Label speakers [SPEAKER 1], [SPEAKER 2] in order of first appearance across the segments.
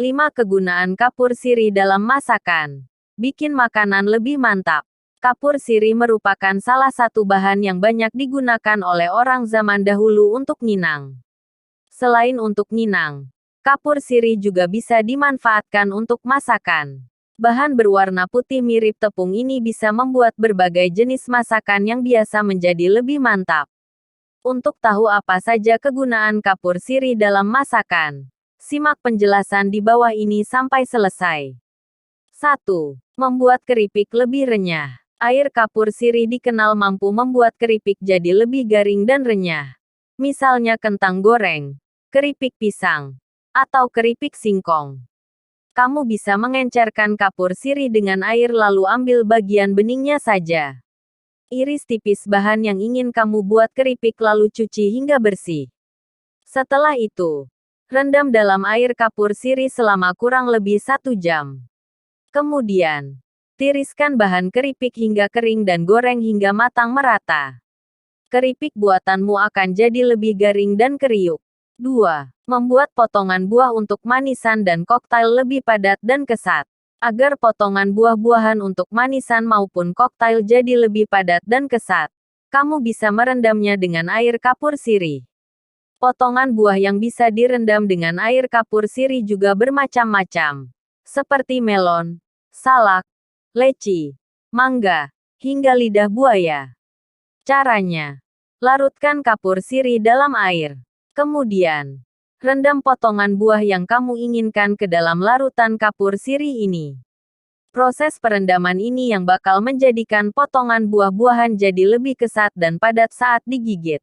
[SPEAKER 1] 5 kegunaan kapur sirih dalam masakan. Bikin makanan lebih mantap. Kapur sirih merupakan salah satu bahan yang banyak digunakan oleh orang zaman dahulu untuk nginang. Selain untuk nginang, kapur sirih juga bisa dimanfaatkan untuk masakan. Bahan berwarna putih mirip tepung ini bisa membuat berbagai jenis masakan yang biasa menjadi lebih mantap. Untuk tahu apa saja kegunaan kapur sirih dalam masakan, simak penjelasan di bawah ini sampai selesai. 1. Membuat keripik lebih renyah. Air kapur sirih dikenal mampu membuat keripik jadi lebih garing dan renyah. Misalnya kentang goreng, keripik pisang, atau keripik singkong. Kamu bisa mengencerkan kapur sirih dengan air lalu ambil bagian beningnya saja. Iris tipis bahan yang ingin kamu buat keripik lalu cuci hingga bersih. Setelah itu, rendam dalam air kapur sirih selama kurang lebih 1 jam. Kemudian, tiriskan bahan keripik hingga kering dan goreng hingga matang merata. Keripik buatanmu akan jadi lebih garing dan kriuk. 2. Membuat potongan buah untuk manisan dan koktail lebih padat dan kesat. Agar potongan buah-buahan untuk manisan maupun koktail jadi lebih padat dan kesat, kamu bisa merendamnya dengan air kapur sirih. Potongan buah yang bisa direndam dengan air kapur sirih juga bermacam-macam, seperti melon, salak, leci, mangga, hingga lidah buaya. Caranya, larutkan kapur sirih dalam air. Kemudian, rendam potongan buah yang kamu inginkan ke dalam larutan kapur sirih ini. Proses perendaman ini yang bakal menjadikan potongan buah-buahan jadi lebih kesat dan padat saat digigit.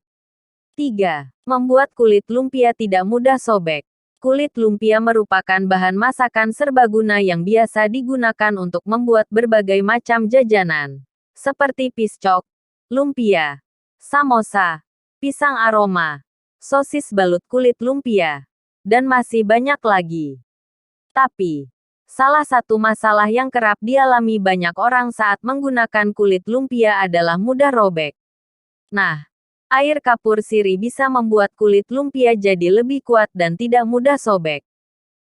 [SPEAKER 1] 3. Membuat kulit lumpia tidak mudah sobek. Kulit lumpia merupakan bahan masakan serbaguna yang biasa digunakan untuk membuat berbagai macam jajanan, seperti piscok, lumpia, samosa, pisang aroma, sosis balut kulit lumpia, dan masih banyak lagi. Tapi, salah satu masalah yang kerap dialami banyak orang saat menggunakan kulit lumpia adalah mudah robek. Nah, air kapur sirih bisa membuat kulit lumpia jadi lebih kuat dan tidak mudah sobek.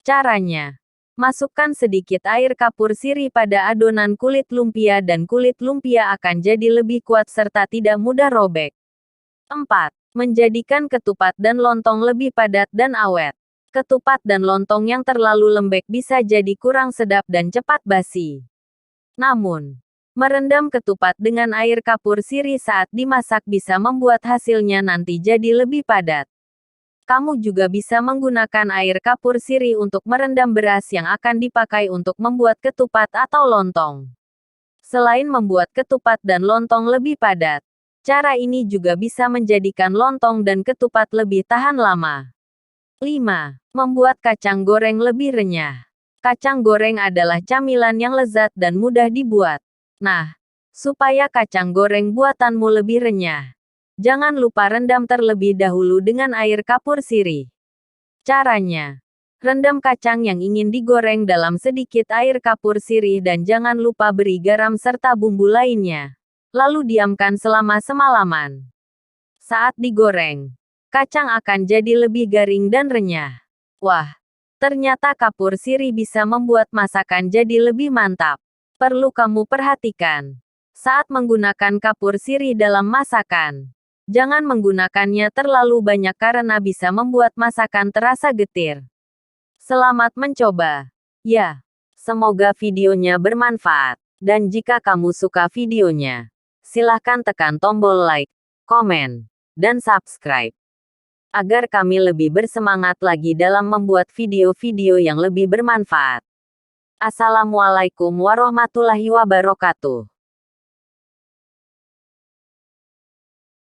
[SPEAKER 1] Caranya, masukkan sedikit air kapur sirih pada adonan kulit lumpia dan kulit lumpia akan jadi lebih kuat serta tidak mudah robek. 4. Menjadikan ketupat dan lontong lebih padat dan awet. Ketupat dan lontong yang terlalu lembek bisa jadi kurang sedap dan cepat basi. Namun, merendam ketupat dengan air kapur sirih saat dimasak bisa membuat hasilnya nanti jadi lebih padat. Kamu juga bisa menggunakan air kapur sirih untuk merendam beras yang akan dipakai untuk membuat ketupat atau lontong. Selain membuat ketupat dan lontong lebih padat, cara ini juga bisa menjadikan lontong dan ketupat lebih tahan lama. 5. Membuat kacang goreng lebih renyah. Kacang goreng adalah camilan yang lezat dan mudah dibuat. Nah, supaya kacang goreng buatanmu lebih renyah, jangan lupa rendam terlebih dahulu dengan air kapur sirih. Caranya, rendam kacang yang ingin digoreng dalam sedikit air kapur sirih dan jangan lupa beri garam serta bumbu lainnya. Lalu diamkan selama semalaman. Saat digoreng, kacang akan jadi lebih garing dan renyah. Wah, ternyata kapur sirih bisa membuat masakan jadi lebih mantap. Perlu kamu perhatikan. Saat menggunakan kapur sirih dalam masakan, jangan menggunakannya terlalu banyak karena bisa membuat masakan terasa getir. Selamat mencoba. Ya, semoga videonya bermanfaat. Dan jika kamu suka videonya, silahkan tekan tombol like, komen, dan subscribe. Agar kami lebih bersemangat lagi dalam membuat video-video yang lebih bermanfaat. Assalamualaikum warahmatullahi wabarakatuh.